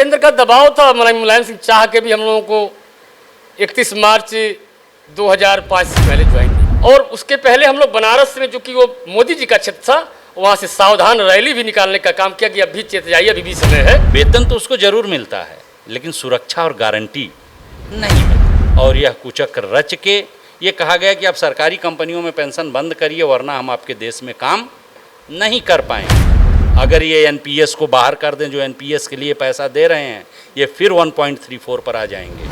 केंद्र का दबाव था। मुलायम सिंह चाह के भी हम लोगों को 31 मार्च 2005 से पहले ज्वाइन किया, और उसके पहले हम लोग बनारस में, जो कि वो मोदी जी का क्षेत्र था, वहाँ से सावधान रैली भी निकालने का काम किया कि अभी चेत जाइए, अभी भी समय है। वेतन तो उसको जरूर मिलता है, लेकिन सुरक्षा और गारंटी नहीं मिलती। और यह कुचक्र रच के ये कहा गया कि आप सरकारी कंपनियों में पेंशन बंद करिए, वरना हम आपके देश में काम नहीं कर पाएंगे। अगर ये एनपीएस को बाहर कर दें, जो एनपीएस के लिए पैसा दे रहे हैं, ये फिर 1.34 पर आ जाएंगे।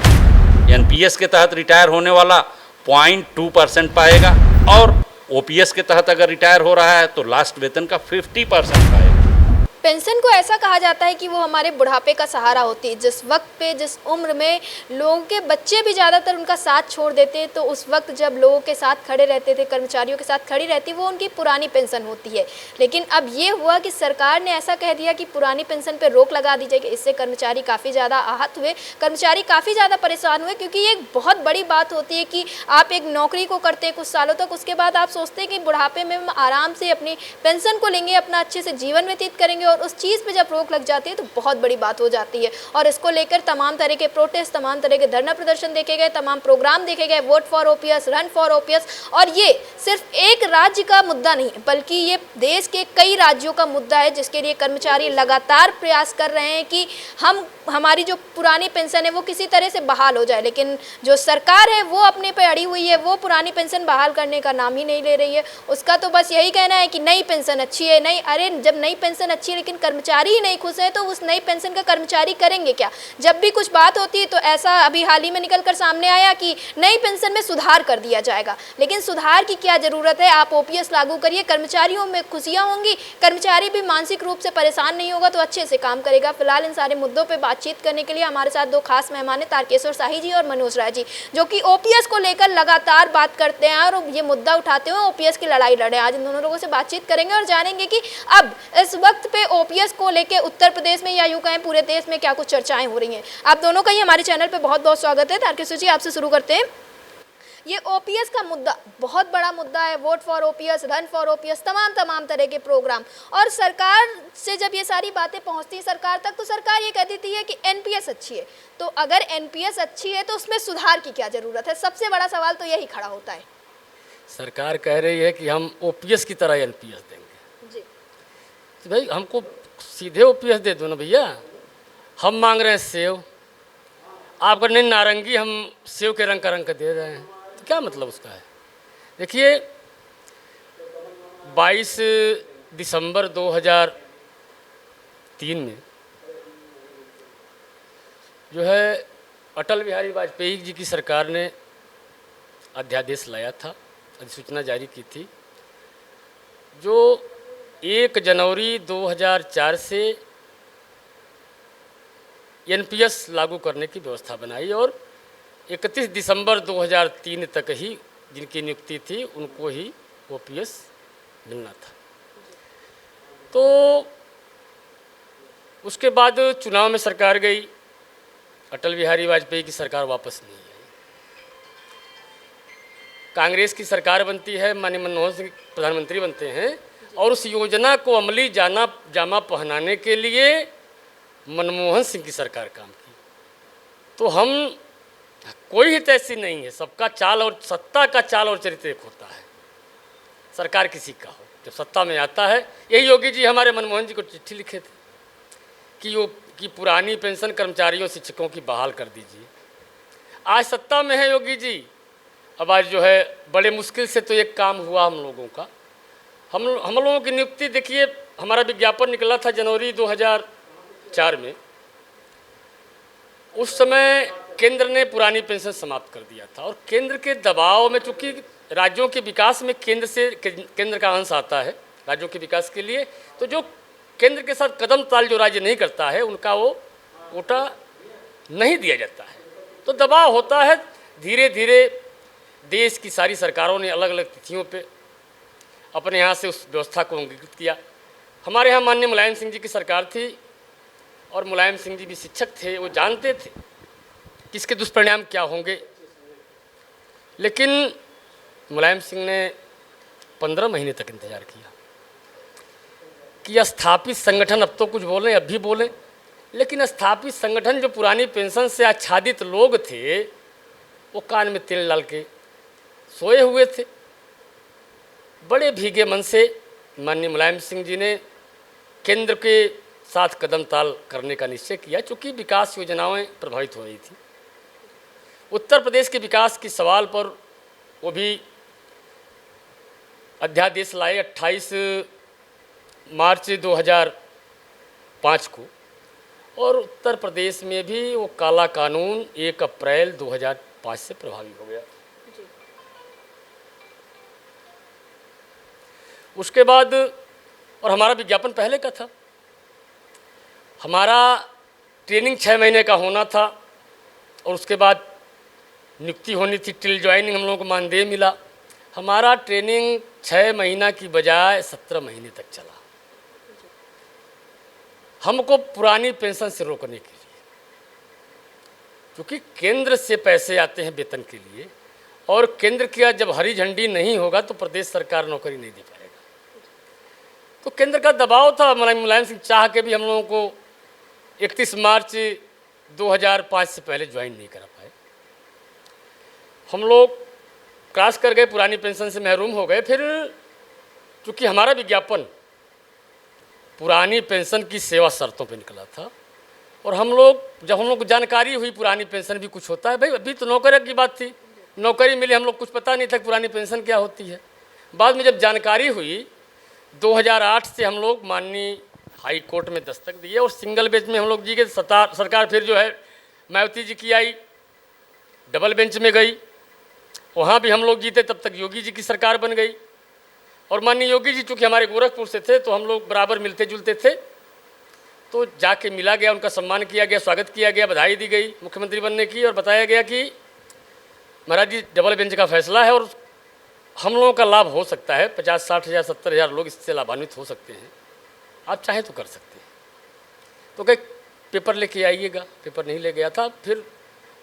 एनपीएस के तहत रिटायर होने वाला 0.2% पाएगा, और ओपीएस के तहत अगर रिटायर हो रहा है तो लास्ट वेतन का 50% पाएगा। पेंशन को ऐसा कहा जाता है कि वो हमारे बुढ़ापे का सहारा होती है। जिस वक्त पे, जिस उम्र में लोगों के बच्चे भी ज़्यादातर उनका साथ छोड़ देते, तो उस वक्त जब लोगों के साथ खड़े रहते थे, कर्मचारियों के साथ खड़ी रहती, वो उनकी पुरानी पेंशन होती है। लेकिन अब ये हुआ कि सरकार ने ऐसा कह दिया कि पुरानी पेंशन पे रोक लगा दी जाएगी। इससे कर्मचारी काफ़ी ज़्यादा आहत हुए, कर्मचारी काफ़ी ज़्यादा परेशान हुए, क्योंकि ये एक बहुत बड़ी बात होती है कि आप एक नौकरी को करते हैं कुछ सालों तक, उसके बाद आप सोचते हैं कि बुढ़ापे में हम आराम से अपनी पेंशन को लेंगे, अपना अच्छे से जीवन व्यतीत करेंगे, और उस चीज़ पे जब रोक लग जाती है तो बहुत बड़ी बात हो जाती है। और इसको लेकर तमाम तरह के प्रोटेस्ट, तमाम तरह के धरना प्रदर्शन देखे गए, तमाम प्रोग्राम देखे गए, vote for OPS, run for OPS. और ये सिर्फ एक राज्य का मुद्दा नहीं, बल्कि ये देश के कई राज्यों का मुद्दा है, जिसके लिए कर्मचारी लगातार प्रयास कर रहे हैं कि हमारी जो पुरानी पेंशन है वो किसी तरह से बहाल हो जाए। लेकिन जो सरकार है वो अपने पे अड़ी हुई है, वो पुरानी पेंशन बहाल करने का नाम ही नहीं ले रही है। उसका तो बस यही कहना है कि नई पेंशन अच्छी है। नहीं, अरे जब नई पेंशन अच्छी है लेकिन कर्मचारी ही नहीं खुश है, तो उस नई पेंशन का कर्मचारी करेंगे क्या? जब भी कुछ बात होती है तो ऐसा अभी हाल ही में निकल कर सामने आया कि नई पेंशन में सुधार कर दिया जाएगा। लेकिन सुधार की क्या ज़रूरत है? आप ओपीएस लागू करिए, कर्मचारियों में खुशियाँ होंगी, कर्मचारी भी मानसिक रूप से परेशान नहीं होगा, तो अच्छे से काम करेगा। फिलहाल इन सारे मुद्दों पर बातचीत करने के लिए हमारे साथ दो खास मेहमान हैं, तारकेश्वर शाही जी और मनोज राय जी, जो कि ओपीएस को लेकर लगातार बात करते हैं और ये मुद्दा उठाते हुए ओपीएस की लड़ाई लड़े। आज इन दोनों लोगों से बातचीत करेंगे और जानेंगे कि अब इस वक्त पे ओपीएस को लेकर उत्तर प्रदेश में, या यूं कहें पूरे देश में, क्या कुछ चर्चाएं हो रही हैं। आप दोनों का ही हमारे चैनल पे बहुत बहुत स्वागत है। तारकेश्वर जी, आपसे शुरू करते हैं। ये ओपीएस का मुद्दा बहुत बड़ा मुद्दा है। Vote for OPS, run for OPS, तमाम तरह के प्रोग्राम, और सरकार से जब ये सारी बातें पहुंचती है सरकार तक, तो सरकार ये कह देती है कि एनपीएस अच्छी है। तो अगर एनपीएस अच्छी है तो उसमें सुधार की क्या जरूरत है? सबसे बड़ा सवाल तो यही खड़ा होता है। सरकार कह रही है कि हम ओपीएस की तरह एनपीएस देंगे जी। तो भाई हमको सीधे ओपीएस दे दो ना भैया। हम मांग रहे हैं सेव, आप कर नहीं नारंगी, हम सेव के रंग का रंग का दे रहे हैं, तो क्या मतलब उसका है? देखिए, 22 दिसंबर 2003 में जो है अटल बिहारी वाजपेयी जी की सरकार ने अध्यादेश लाया था, अधिसूचना जारी की थी, जो 1 जनवरी 2004 से एनपीएस लागू करने की व्यवस्था बनाई, और 31 दिसंबर 2003 तक ही जिनकी नियुक्ति थी उनको ही ओपीएस मिलना था। तो उसके बाद चुनाव में सरकार गई, अटल बिहारी वाजपेयी की सरकार वापस नहीं आई, कांग्रेस की सरकार बनती है, माननीय मनमोहन सिंह प्रधानमंत्री बनते हैं, और उस योजना को अमली जामा पहनाने के लिए मनमोहन सिंह की सरकार काम की। तो हम, कोई हित ऐसी नहीं है, सबका चाल और सत्ता का चाल और चरित्र एक होता है। सरकार किसी का हो, जब सत्ता में आता है, यही योगी जी हमारे मनमोहन जी को चिट्ठी लिखे थे कि पुरानी पेंशन कर्मचारियों शिक्षकों की बहाल कर दीजिए। आज सत्ता में है योगी जी, अब आज जो है बड़े मुश्किल से तो एक काम हुआ हम लोगों का। हम लोगों की नियुक्ति देखिए, हमारा विज्ञापन निकला था जनवरी 2004 में। उस समय केंद्र ने पुरानी पेंशन समाप्त कर दिया था, और केंद्र के दबाव में, चूँकि राज्यों के विकास में केंद्र का अंश आता है राज्यों के विकास के लिए, तो जो केंद्र के साथ कदम ताल जो राज्य नहीं करता है उनका वो कोटा नहीं दिया जाता है। तो दबाव होता है। धीरे धीरे देश की सारी सरकारों ने अलग अलग तिथियों पे अपने यहाँ से उस व्यवस्था को अंगीकृत किया। हमारे यहाँ माननीय मुलायम सिंह जी की सरकार थी, और मुलायम सिंह जी भी शिक्षक थे, वो जानते थे कि इसके दुष्परिणाम क्या होंगे। लेकिन मुलायम सिंह ने 15 महीने तक इंतजार किया कि स्थापित संगठन अब तो कुछ बोलें, अब भी बोलें, लेकिन स्थापित संगठन जो पुरानी पेंशन से आच्छादित लोग थे वो कान में तेल डाल के सोए हुए थे। बड़े भीगे मन से माननीय मुलायम सिंह जी ने केंद्र के साथ कदम ताल करने का निश्चय किया, चूँकि विकास योजनाएं प्रभावित हो रही थी। उत्तर प्रदेश के विकास के सवाल पर वो भी अध्यादेश लाए 28 मार्च 2005 को, और उत्तर प्रदेश में भी वो काला कानून 1 अप्रैल 2005 से प्रभावी हो गया। उसके बाद और हमारा विज्ञापन पहले का था, हमारा ट्रेनिंग 6 महीने का होना था और उसके बाद नियुक्ति होनी थी, टिल ज्वाइनिंग हम लोगों को मानदेय मिला। हमारा ट्रेनिंग 6 महीना की बजाय 17 महीने तक चला, हमको पुरानी पेंशन से रोकने के लिए, क्योंकि केंद्र से पैसे आते हैं वेतन के लिए, और केंद्र की जब हरी झंडी नहीं होगा तो प्रदेश सरकार नौकरी नहीं दे पाएगा। तो केंद्र का दबाव था, मुलायम सिंह चाह के भी हम लोगों को 31 मार्च 2005 से पहले ज्वाइन नहीं करा पाए। हम लोग क्रॉस कर गए, पुरानी पेंशन से महरूम हो गए। फिर चूँकि हमारा विज्ञापन पुरानी पेंशन की सेवा शर्तों पे निकला था, और हम लोग जब हम लोग को जानकारी हुई पुरानी पेंशन भी कुछ होता है, भाई अभी तो नौकरी की बात थी, नौकरी मिली, हम लोग कुछ पता नहीं था पुरानी पेंशन क्या होती है। बाद में जब जानकारी हुई 2008 से हम लोग माननीय हाई कोर्ट में दस्तक दिए, और सिंगल बेंच में हम लोग जी के सरकार फिर जो है मायावती जी की आई, डबल बेंच में गई, वहाँ भी हम लोग जीते, तब तक योगी जी की सरकार बन गई। और माननीय योगी जी चूँकि हमारे गोरखपुर से थे तो हम लोग बराबर मिलते जुलते थे, तो जाके मिला गया, उनका सम्मान किया गया, स्वागत किया गया, बधाई दी गई मुख्यमंत्री बनने की, और बताया गया कि महाराज जी डबल बेंच का फैसला है और हम लोगों का लाभ हो सकता है, 50-60 हज़ार 70 हज़ार लोग इससे लाभान्वित हो सकते हैं, आप चाहें तो कर सकते हैं। तो कहे पेपर लेके आइएगा, पेपर नहीं ले गया था। फिर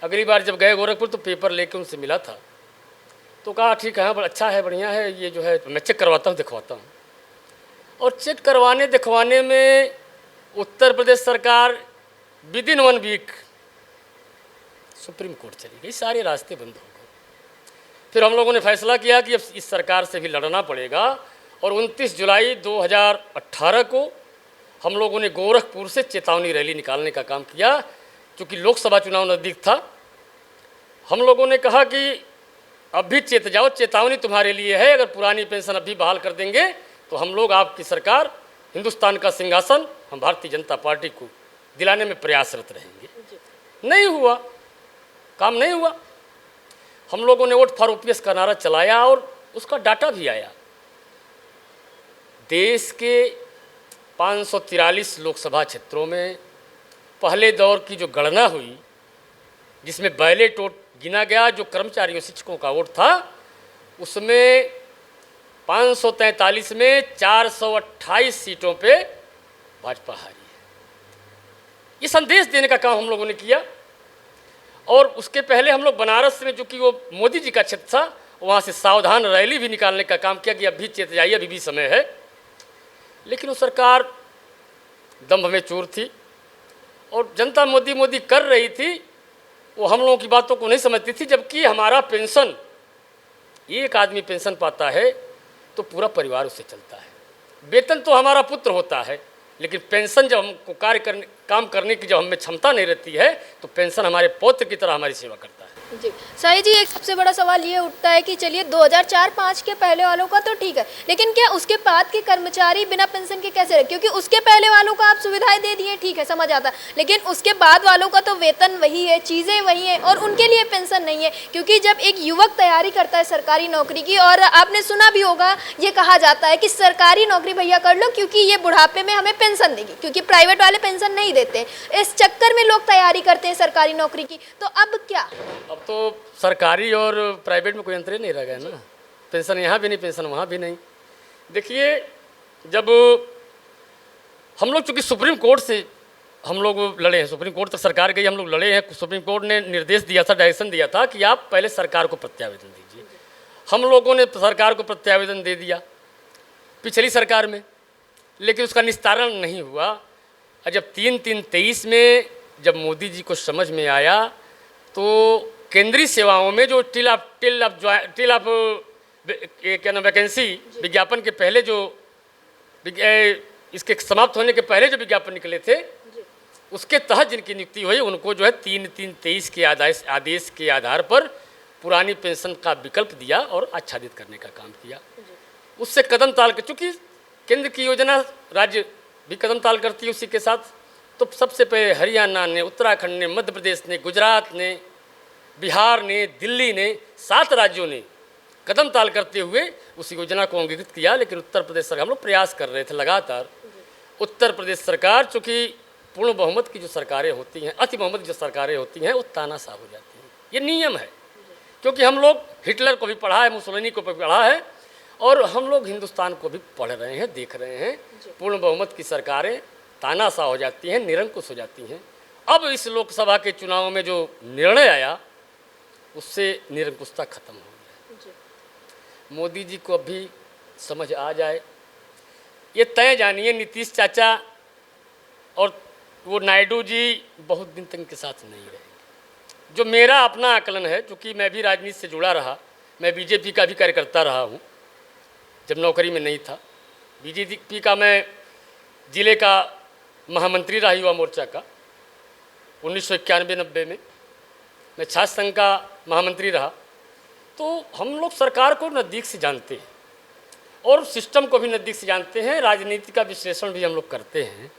अगली बार जब गए गोरखपुर तो पेपर लेके उनसे मिला था, तो कहा ठीक है, हाँ अच्छा है, बढ़िया है, ये जो है मैं चेक करवाता हूँ, दिखवाता हूँ। और चेक करवाने दिखवाने में उत्तर प्रदेश सरकार विदिन 1 वीक सुप्रीम कोर्ट चली गई, सारे रास्ते बंद हो गए। फिर हम लोगों ने फैसला किया कि अब इस सरकार से भी लड़ना पड़ेगा, और 29 जुलाई 2018 को हम लोगों ने गोरखपुर से चेतावनी रैली निकालने का काम किया, क्योंकि लोकसभा चुनाव नज़दीक था। हम लोगों ने कहा कि अब भी चेत जाओ, चेतावनी तुम्हारे लिए है, अगर पुरानी पेंशन अभी बहाल कर देंगे तो हम लोग आपकी सरकार, हिंदुस्तान का सिंहासन हम भारतीय जनता पार्टी को दिलाने में प्रयासरत रहेंगे। नहीं हुआ, काम नहीं हुआ। हम लोगों ने वोट फॉर ओपीएस का नारा चलाया और उसका डाटा भी आया। देश के 543 लोकसभा क्षेत्रों में पहले दौर की जो गणना हुई, जिसमें बैलेट वोट गिना गया, जो कर्मचारियों शिक्षकों का वोट था, उसमें 543 में 428 सीटों पे भाजपा हारी है। ये संदेश देने का काम हम लोगों ने किया। और उसके पहले हम लोग बनारस में, जो कि वो मोदी जी का क्षेत्र था, वहाँ से सावधान रैली भी निकालने का काम किया कि अभी चेत जाइए, अभी भी समय है। लेकिन वो सरकार दम्भ में चूर थी और जनता मोदी मोदी कर रही थी, वो हम लोगों की बातों को नहीं समझती थी। जबकि हमारा पेंशन, एक आदमी पेंशन पाता है तो पूरा परिवार उससे चलता है। वेतन तो हमारा पुत्र होता है, लेकिन पेंशन जब हमको काम करने की जब हमें क्षमता नहीं रहती है तो पेंशन हमारे पौत्र की तरह हमारी सेवा करता है। जी साई जी, एक सबसे बड़ा सवाल ये उठता है कि चलिए 2004-05 के पहले वालों का तो ठीक है, लेकिन क्या उसके बाद के कर्मचारी बिना पेंशन के कैसे रहे? क्योंकि उसके पहले वालों को आप सुविधाएं दे दिए, ठीक है, समझ आता, लेकिन उसके बाद वालों का तो वेतन वही है, चीज़ें वही हैं, और उनके लिए पेंशन नहीं है। क्योंकि जब एक युवक तैयारी करता है सरकारी नौकरी की, और आपने सुना भी होगा, ये कहा जाता है कि सरकारी नौकरी भैया कर लो क्योंकि ये बुढ़ापे में हमें पेंशन देगी, क्योंकि प्राइवेट वाले पेंशन नहीं देते। इस चक्कर में लोग तैयारी करते हैं सरकारी नौकरी की। तो अब क्या? अब तो सरकारी और प्राइवेट में कोई अंतर ही नहीं रह गया ना। पेंशन यहाँ भी नहीं, पेंशन वहाँ भी नहीं। देखिए, जब हम लोग चूँकि सुप्रीम कोर्ट से हम लोग लड़े हैं, सुप्रीम कोर्ट तक सरकार गई, हम लोग लड़े हैं। सुप्रीम कोर्ट ने निर्देश दिया था, डायरेक्शन दिया था कि आप पहले सरकार को प्रत्यावेदन दीजिए। हम लोगों ने सरकार को प्रत्यावेदन दे दिया पिछली सरकार में, लेकिन उसका निस्तारण नहीं हुआ। और जब 3-3-23 में जब मोदी जी को समझ में आया तो केंद्रीय सेवाओं में जो टिल ऑफ क्या नाम वैकेंसी विज्ञापन के पहले जो इसके समाप्त होने के पहले जो विज्ञापन निकले थे उसके तहत जिनकी नियुक्ति हुई उनको जो है 3-3-23 के आदेश के आधार पर पुरानी पेंशन का विकल्प दिया और आच्छादित करने का काम किया। उससे कदम ताल कर, चूँकि केंद्र की योजना राज्य भी कदम ताल करती है उसी के साथ, तो सबसे पहले हरियाणा ने, उत्तराखंड ने, मध्य प्रदेश ने, गुजरात ने, बिहार ने, दिल्ली ने, 7 राज्यों ने कदम ताल करते हुए उस योजना को अंगीकृत किया। लेकिन उत्तर प्रदेश सरकार, हम लोग प्रयास कर रहे थे लगातार, उत्तर प्रदेश सरकार चूँकि पूर्ण बहुमत की जो सरकारें होती हैं, अति बहुमत की जो सरकारें होती हैं, वो तानाशाह हो जाती हैं। ये नियम है, क्योंकि हम लोग हिटलर को भी पढ़ा है, मुसोलिनी को भी पढ़ा है, और हम लोग हिंदुस्तान को भी पढ़ रहे हैं, देख रहे हैं। पूर्ण बहुमत की सरकारें तानाशाह हो जाती हैं, निरंकुश हो जाती हैं। अब इस लोकसभा के चुनाव में जो निर्णय आया उससे निरंकुशता खत्म हो गया। मोदी जी को अभी समझ आ जाए, ये तय जानिए नीतीश चाचा और वो नायडू जी बहुत दिन तक के साथ नहीं रहेंगे। जो मेरा अपना आकलन है, चूँकि मैं भी राजनीति से जुड़ा रहा, मैं बीजेपी का भी कार्यकर्ता रहा हूँ, जब नौकरी में नहीं था। बीजेपी का मैं जिले का महामंत्री रहा युवा मोर्चा का 1991-90 में, मैं छात्र संघ का महामंत्री रहा। तो हम लोग सरकार को नज़दीक से जानते हैं और सिस्टम को भी नज़दीक से जानते हैं, राजनीति का विश्लेषण भी हम लोग करते हैं।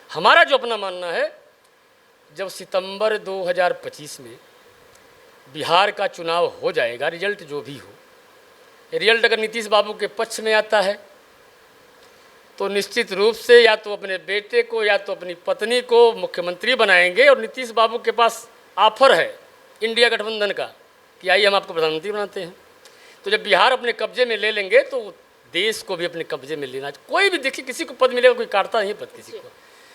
हमारा जो अपना मानना है, जब सितंबर 2025 में बिहार का चुनाव हो जाएगा, रिजल्ट जो भी हो, रिजल्ट अगर नीतीश बाबू के पक्ष में आता है तो निश्चित रूप से या तो अपने बेटे को या तो अपनी पत्नी को मुख्यमंत्री बनाएंगे। और नीतीश बाबू के पास ऑफर है इंडिया गठबंधन का कि आइए हम आपको प्रधानमंत्री बनाते हैं। तो जब बिहार अपने कब्जे में ले लेंगे तो देश को भी अपने कब्जे में लेना। कोई भी देखिए, किसी को पद मिलेगा, कोई काटता नहीं पद किसी को।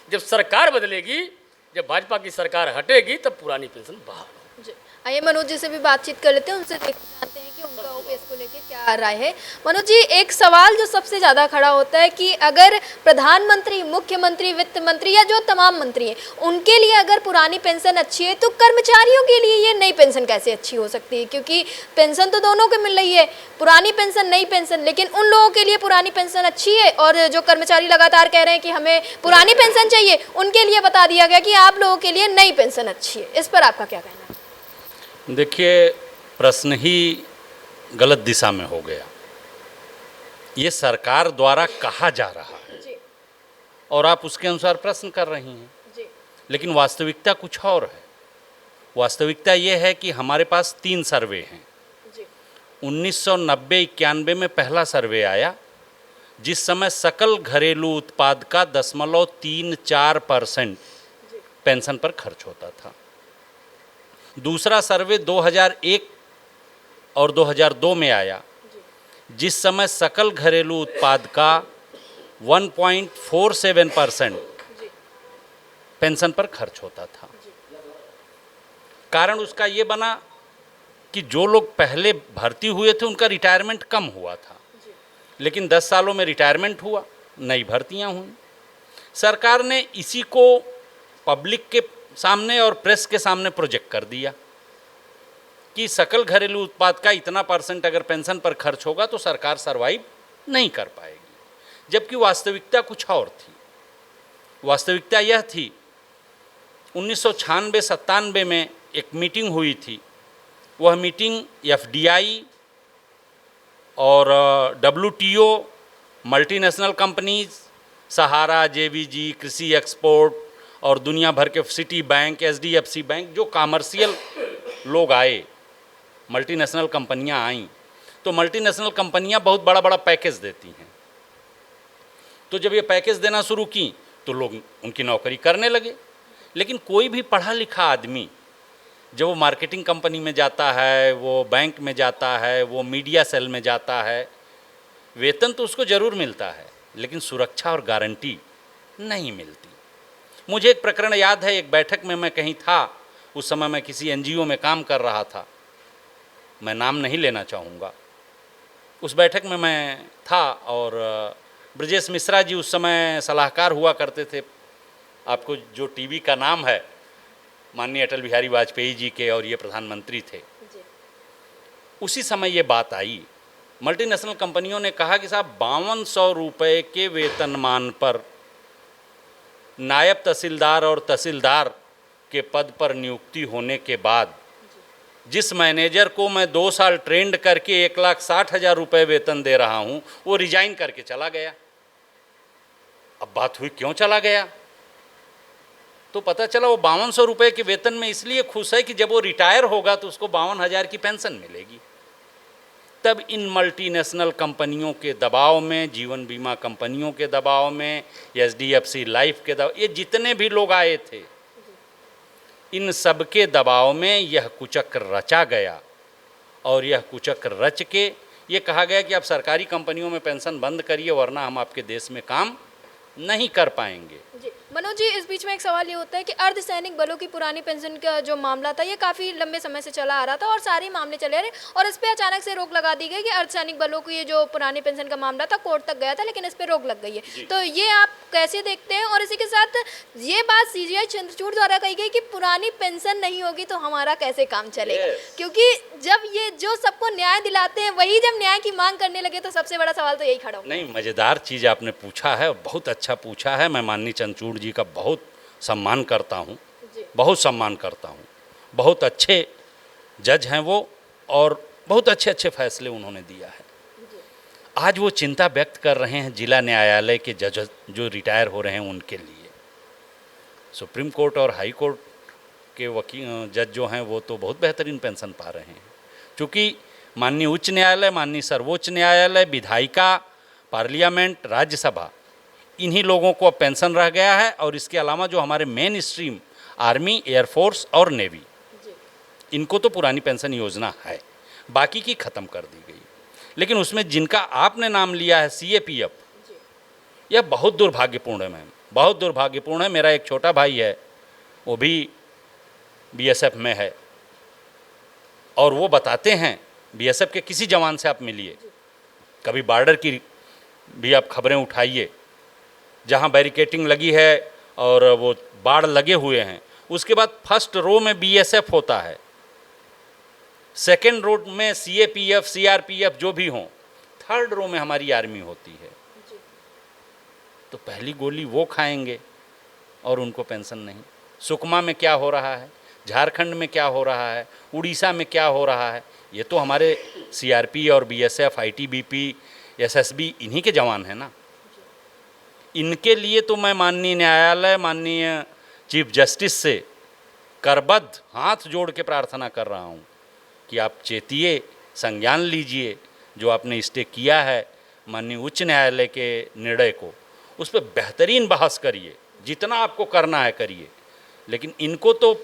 जब सरकार बदलेगी, जब भाजपा की सरकार हटेगी, तब पुरानी पेंशन बहाल हो। आइए मनोज जी से भी बातचीत कर लेते हैं, उनसे जानते हैं कि उनका ओपीएस को लेके क्या राय है। मनोज जी, एक सवाल जो सबसे ज़्यादा खड़ा होता है कि अगर प्रधानमंत्री, मुख्यमंत्री, वित्त मंत्री या जो तमाम मंत्री हैं, उनके लिए अगर पुरानी पेंशन अच्छी है तो कर्मचारियों के लिए ये नई पेंशन कैसे अच्छी हो सकती है? क्योंकि पेंशन तो दोनों को मिल रही है, पुरानी पेंशन, नई पेंशन, लेकिन उन लोगों के लिए पुरानी पेंशन अच्छी है और जो कर्मचारी लगातार कह रहे हैं कि हमें पुरानी पेंशन चाहिए, उनके लिए बता दिया गया कि आप लोगों के लिए नई पेंशन अच्छी है। इस पर आपका क्या कहना है? देखिए, प्रश्न ही गलत दिशा में हो गया। ये सरकार द्वारा कहा जा रहा है जी। और आप उसके अनुसार प्रश्न कर रही हैं जी। लेकिन वास्तविकता कुछ और है। वास्तविकता ये है कि हमारे पास 3 सर्वे हैं। जी। 1990-91 में पहला सर्वे आया, जिस समय सकल घरेलू उत्पाद का 0.34% पेंशन पर खर्च होता था। दूसरा सर्वे 2001 और 2002 में आया, जिस समय सकल घरेलू उत्पाद का 1.47% पेंशन पर खर्च होता था। कारण उसका ये बना कि जो लोग पहले भर्ती हुए थे उनका रिटायरमेंट कम हुआ था, लेकिन 10 सालों में रिटायरमेंट हुआ, नई भर्तियां हुई। सरकार ने इसी को पब्लिक के सामने और प्रेस के सामने प्रोजेक्ट कर दिया कि सकल घरेलू उत्पाद का इतना % अगर पेंशन पर खर्च होगा तो सरकार सरवाइव नहीं कर पाएगी। जबकि वास्तविकता कुछ और थी। वास्तविकता यह थी, 1996-97 में एक मीटिंग हुई थी। वह मीटिंग FDI और WTO, मल्टीनेशनल कंपनीज, सहारा, JVG, कृषि एक्सपोर्ट और दुनिया भर के सिटी बैंक, HDFC बैंक, जो कॉमर्शियल लोग आए, मल्टीनेशनल कंपनियां आईं, तो मल्टीनेशनल कंपनियां बहुत बड़ा बड़ा पैकेज देती हैं। तो जब ये पैकेज देना शुरू की तो लोग उनकी नौकरी करने लगे। लेकिन कोई भी पढ़ा लिखा आदमी जब वो मार्केटिंग कंपनी में जाता है, वो बैंक में जाता है, वो मीडिया सेल में जाता है, वेतन तो उसको ज़रूर मिलता है, लेकिन सुरक्षा और गारंटी नहीं मिलती। मुझे एक प्रकरण याद है, एक बैठक में मैं कहीं था, उस समय मैं किसी NGO में काम कर रहा था, मैं नाम नहीं लेना चाहूँगा। उस बैठक में मैं था और ब्रजेश मिश्रा जी उस समय सलाहकार हुआ करते थे आपको जो टीवी का नाम है माननीय अटल बिहारी वाजपेयी जी के, और ये प्रधानमंत्री थे, उसी समय ये बात आई। मल्टीनेशनल कंपनियों ने कहा कि साहब 5200 रुपये के वेतनमान पर नायब तहसीलदार और तहसीलदार के पद पर नियुक्ति होने के बाद जिस मैनेजर को मैं 2 साल ट्रेंड करके 1,60,000 रुपये वेतन दे रहा हूँ, वो रिजाइन करके चला गया। अब बात हुई क्यों चला गया, तो पता चला वो 5200 रुपये के वेतन में इसलिए खुश है कि जब वो रिटायर होगा तो उसको 52,000 की पेंशन मिलेगी। तब इन मल्टीनेशनल कंपनियों के दबाव में, जीवन बीमा कंपनियों के दबाव में, HDFC लाइफ के दबाव, ये जितने भी लोग आए थे, इन सब के दबाव में यह कुचक्र रचा गया। और यह कुचक्र रच के ये कहा गया कि आप सरकारी कंपनियों में पेंशन बंद करिए, वरना हम आपके देश में काम नहीं कर पाएंगे। जी मनोज जी, इस बीच में एक सवाल ये होता है कि अर्धसैनिक बलों की पुरानी पेंशन का जो मामला था, ये काफ़ी लंबे समय से चला आ रहा था और सारे मामले चले आ रहे, और इस पे अचानक से रोक लगा दी गई कि अर्धसैनिक बलों की ये जो पुरानी पेंशन का मामला था कोर्ट तक गया था, लेकिन इस पे रोक लग गई है। तो ये आप कैसे देखते हैं? और इसी के साथ ये बात CGI चंद्रचूड़ द्वारा कही गई कि पुरानी पेंशन नहीं होगी तो हमारा कैसे काम चलेगा, क्योंकि जब ये जो सबको न्याय दिलाते हैं वही जब न्याय की मांग करने लगे तो सबसे बड़ा सवाल तो यही खड़ा होगा। नहीं, मज़ेदार चीज़ आपने पूछा है, बहुत अच्छा पूछा है। मैं माननीय चंद्रचूड़ जी का बहुत सम्मान करता हूँ, बहुत सम्मान करता हूँ। बहुत अच्छे जज हैं वो, और बहुत अच्छे अच्छे फैसले उन्होंने दिया है। आज वो चिंता व्यक्त कर रहे हैं जिला न्यायालय के जज जो रिटायर हो रहे हैं उनके लिए। सुप्रीम कोर्ट और हाई कोर्ट के वकील जज जो हैं वो तो बहुत बेहतरीन पेंशन पा रहे हैं, क्योंकि माननीय उच्च न्यायालय, माननीय सर्वोच्च न्यायालय, विधायिका, पार्लियामेंट, राज्यसभा, इन्हीं लोगों को अब पेंशन रह गया है। और इसके अलावा जो हमारे मेन स्ट्रीम आर्मी, एयरफोर्स और नेवी, इनको तो पुरानी पेंशन योजना है, बाकी की ख़त्म कर दी गई। लेकिन उसमें जिनका आपने नाम लिया है CAPF, यह बहुत दुर्भाग्यपूर्ण है मैम, बहुत दुर्भाग्यपूर्ण है। मेरा एक छोटा भाई है, वो भी BSF में है, और वो बताते हैं, BSF के किसी जवान से आप मिलिए, कभी बॉर्डर की भी आप खबरें उठाइए, जहाँ बैरिकेटिंग लगी है और वो बाड़ लगे हुए हैं, उसके बाद फर्स्ट रो में BSF होता है, सेकेंड रो में CAPF, CRPF जो भी हों, थर्ड रो में हमारी आर्मी होती है। तो पहली गोली वो खाएंगे और उनको पेंशन नहीं। सुकमा में क्या हो रहा है, झारखंड में क्या हो रहा है, उड़ीसा में क्या हो रहा है, ये तो हमारे CRP और BSF, ITBP, SSB इन्हीं के जवान हैं ना। इनके लिए तो मैं माननीय न्यायालय, माननीय चीफ जस्टिस से करबद्ध हाथ जोड़ के प्रार्थना कर रहा हूँ कि आप चेतिए, संज्ञान लीजिए, जो आपने स्टे किया है माननीय उच्च न्यायालय के निर्णय को, उस पर बेहतरीन बहस करिए, जितना आपको करना है करिए, लेकिन इनको तो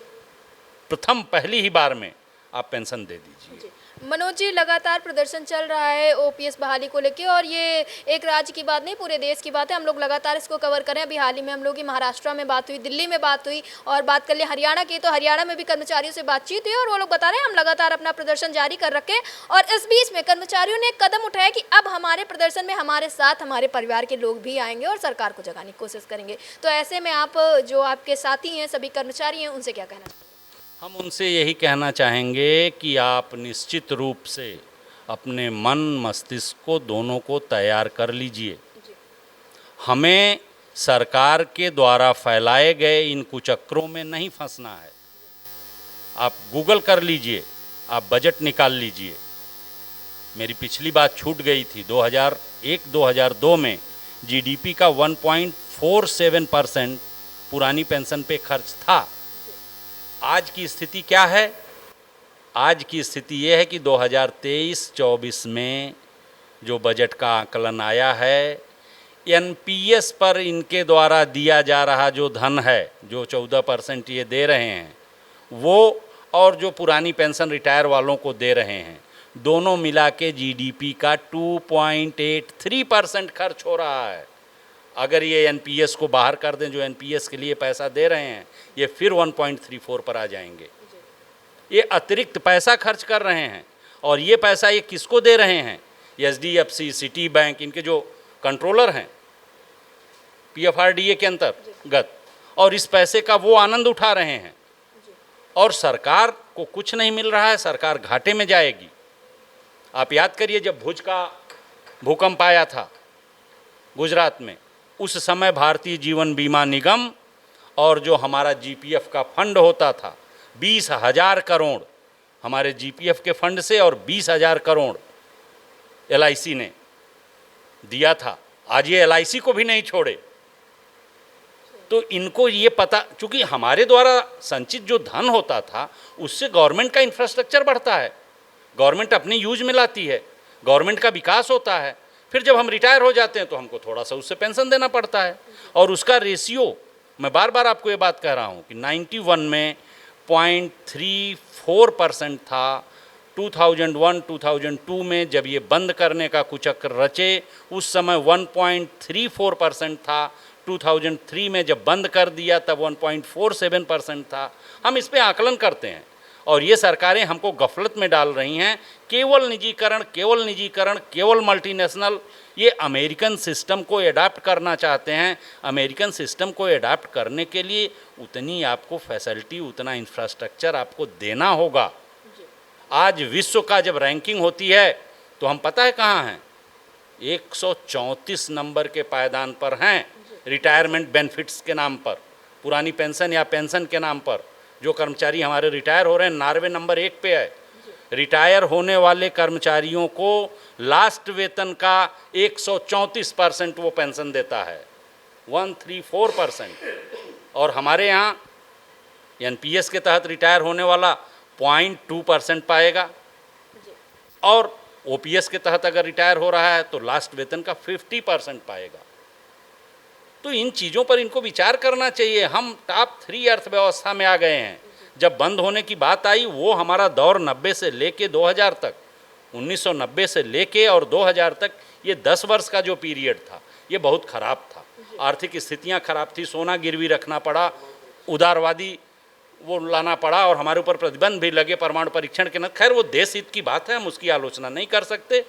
प्रथम पहली ही बार में आप पेंशन दे दीजिए। मनोज जी, लगातार प्रदर्शन चल रहा है OPS बहाली को लेके, और ये एक राज्य की बात नहीं, पूरे देश की बात है। हम लोग लगातार इसको कवर करें। अभी हाल ही में हम लोग की महाराष्ट्र में बात हुई, दिल्ली में बात हुई, और बात कर ले हरियाणा की, तो हरियाणा में भी कर्मचारियों से बातचीत हुई और वो लोग बता रहे हैं हम लगातार अपना प्रदर्शन जारी कर रखें। और इस बीच में कर्मचारियों ने एक कदम उठाया कि अब हमारे प्रदर्शन में हमारे साथ हमारे परिवार के लोग भी आएंगे और सरकार को जगाने की कोशिश करेंगे। तो ऐसे में आप जो आपके साथी हैं, सभी कर्मचारी हैं, उनसे क्या कहना चाहिए? हम उनसे यही कहना चाहेंगे कि आप निश्चित रूप से अपने मन मस्तिष्क को दोनों को तैयार कर लीजिए। हमें सरकार के द्वारा फैलाए गए इन कुचक्रों में नहीं फंसना है। आप गूगल कर लीजिए, आप बजट निकाल लीजिए। मेरी पिछली बात छूट गई थी, 2001-2002 में GDP का 1.47% पुरानी पेंशन पे खर्च था। आज की स्थिति क्या है? आज की स्थिति ये है कि 2023-24 में जो बजट का आकलन आया है, NPS पर इनके द्वारा दिया जा रहा जो धन है, जो 14% ये दे रहे हैं वो, और जो पुरानी पेंशन रिटायर वालों को दे रहे हैं, दोनों मिला के GDP का 2.83% खर्च हो रहा है। अगर ये NPS को बाहर कर दें, जो NPS के लिए पैसा दे रहे हैं, ये फिर 1.34 पर आ जाएंगे। ये अतिरिक्त पैसा खर्च कर रहे हैं, और ये पैसा ये किसको दे रहे हैं? HDFC, सिटी बैंक, इनके जो कंट्रोलर हैं PFRDA के अंतर्गत, और इस पैसे का वो आनंद उठा रहे हैं, और सरकार को कुछ नहीं मिल रहा है, सरकार घाटे में जाएगी। आप याद करिए जब भुज का भूकंप आया था गुजरात में, उस समय भारतीय जीवन बीमा निगम और जो हमारा जीपीएफ का फंड होता था, 20,000 करोड़ हमारे जीपीएफ के फंड से और 20,000 करोड़ एलआईसी ने दिया था। आज ये एलआईसी को भी नहीं छोड़े। तो इनको ये पता, चूँकि हमारे द्वारा संचित जो धन होता था उससे गवर्नमेंट का इंफ्रास्ट्रक्चर बढ़ता है, गवर्नमेंट अपने यूज में लाती है, गवर्नमेंट का विकास होता है। फिर जब हम रिटायर हो जाते हैं तो हमको थोड़ा सा उससे पेंशन देना पड़ता है, और उसका रेशियो, मैं बार बार आपको ये बात कह रहा हूँ कि 91 में 0.34% था। 2001-2002 में जब ये बंद करने का कुचक्र रचे उस समय 1.34% था। 2003 में जब बंद कर दिया तब 1.47% था। हम इस पे आकलन करते हैं, और ये सरकारें हमको गफलत में डाल रही हैं। केवल निजीकरण, केवल निजीकरण, केवल मल्टीनेशनल। ये अमेरिकन सिस्टम को एडाप्ट करना चाहते हैं। अमेरिकन सिस्टम को एडाप्ट करने के लिए उतनी आपको फैसिलिटी, उतना इंफ्रास्ट्रक्चर आपको देना होगा। आज विश्व का जब रैंकिंग होती है तो हम पता है कहाँ हैं, 134 नंबर के पायदान पर हैं रिटायरमेंट बेनिफिट्स के नाम पर, पुरानी पेंशन या पेंशन के नाम पर। जो कर्मचारी हमारे रिटायर हो रहे हैं, नॉर्वे नंबर 1 पे है। रिटायर होने वाले कर्मचारियों को लास्ट वेतन का 134% वो पेंशन देता है, 134%। और हमारे यहाँ एनपीएस के तहत रिटायर होने वाला 0.2% पाएगा, और ओपीएस के तहत अगर रिटायर हो रहा है तो लास्ट वेतन का 50% पाएगा। तो इन चीज़ों पर इनको विचार करना चाहिए। हम टॉप 3 अर्थव्यवस्था में आ गए हैं। जब बंद होने की बात आई, वो हमारा दौर 90 से लेके 2000 तक, 1990 से लेके और 2000 तक, ये 10 वर्ष का जो पीरियड था ये बहुत ख़राब था। आर्थिक स्थितियाँ खराब थी, सोना गिरवी रखना पड़ा, उदारवादी वो लाना पड़ा, और हमारे ऊपर प्रतिबंध भी लगे परमाणु परीक्षण के न। खैर वो देश हित की बात है, हम उसकी आलोचना नहीं कर सकते,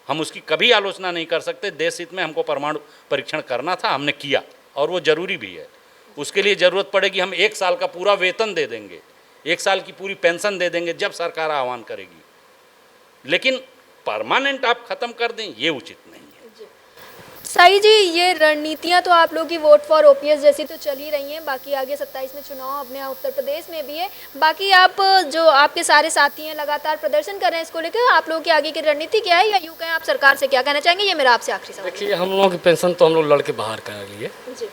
हम उसकी कभी आलोचना नहीं कर सकते। देश हित में हमको परमाणु परीक्षण करना था, हमने किया, और वो ज़रूरी भी है। उसके लिए ज़रूरत पड़ेगी हम 1 साल का पूरा वेतन दे देंगे, 1 साल की पूरी पेंशन दे देंगे जब सरकार आह्वान करेगी, लेकिन परमानेंट आप ख़त्म कर दें ये उचित नहीं है। साई जी, ये रणनीतियां तो आप लोग की वोट फॉर ओपीएस जैसी तो चल ही रही हैं, बाकी आगे 27 में चुनाव अपने यहाँ उत्तर प्रदेश में भी है। बाकी आप जो आपके सारे साथी हैं लगातार प्रदर्शन कर रहे हैं, इसको लेकर आप लोगों की आगे की रणनीति क्या है, या यूँ कहें आप सरकार से क्या कहना चाहेंगे? ये मेरा आपसे आखिरी सवाल। देखिए, हम लोगों की पेंशन तो हम लोग लड़के बाहर कर लिए,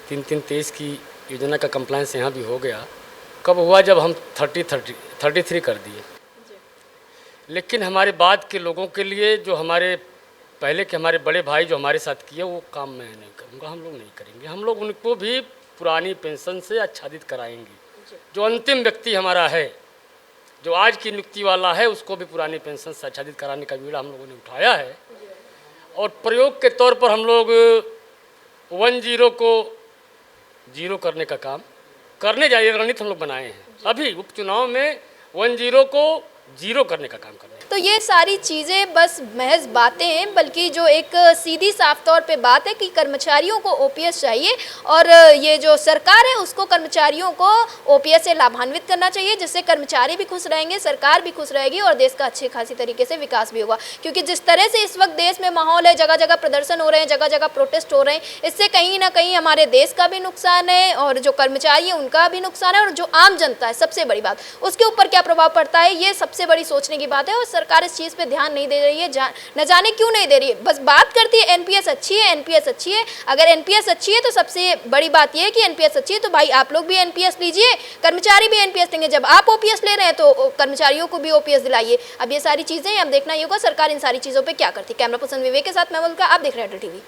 3-3-23 की योजना का कंप्लायंस यहाँ भी हो गया। कब हुआ? जब हम 33 कर दिए। लेकिन हमारे बाद के लोगों के लिए, जो हमारे पहले के हमारे बड़े भाई जो हमारे साथ किए, वो काम मैं नहीं करूँगा, हम लोग नहीं करेंगे। हम लोग उनको भी पुरानी पेंशन से आच्छादित कराएंगे। जो अंतिम व्यक्ति हमारा है, जो आज की नियुक्ति वाला है, उसको भी पुरानी पेंशन से आच्छादित कराने का बीड़ा हम लोगों ने उठाया है। और प्रयोग के तौर पर हम लोग 10 को 0 करने का काम करने जाइए, रणनीति हम लोग बनाए हैं। अभी उपचुनाव में 10 को 0 करने का काम कर रहे हैं। तो ये सारी चीज़ें बस महज बातें हैं, बल्कि जो एक सीधी साफ तौर पे बात है कि कर्मचारियों को ओपीएस चाहिए, और ये जो सरकार है उसको कर्मचारियों को ओपीएस से लाभान्वित करना चाहिए, जिससे कर्मचारी भी खुश रहेंगे, सरकार भी खुश रहेगी, और देश का अच्छी खासी तरीके से विकास भी होगा। क्योंकि जिस तरह से इस वक्त देश में माहौल है, जगह जगह प्रदर्शन हो रहे हैं, जगह जगह प्रोटेस्ट हो रहे हैं, इससे कहीं ना कहीं हमारे देश का भी नुकसान है, और जो कर्मचारी है उनका भी नुकसान है, और जो आम जनता है, सबसे बड़ी बात, उसके ऊपर क्या प्रभाव पड़ता है, ये सबसे बड़ी सोचने की बात है। और सरकार इस चीज़ पे ध्यान नहीं दे रही है, न जाने क्यों नहीं दे रही है। बस बात करती है एनपीएस अच्छी है, एनपीएस अच्छी है। अगर एनपीएस अच्छी है तो सबसे बड़ी बात यह है कि एनपीएस अच्छी है तो भाई आप लोग भी एनपीएस लीजिए, कर्मचारी भी एनपीएस लेंगे। जब आप ओपीएस ले रहे हैं तो कर्मचारियों को भी ओपीएस दिलाइए। अब ये सारी चीज़ें अब देखना ही होगा सरकार इन सारी चीज़ों पर क्या करती है। कैमरा पर्सन विवेक के साथ मैं बोलूँगा, आप देख रहे हैं अटल टीवी।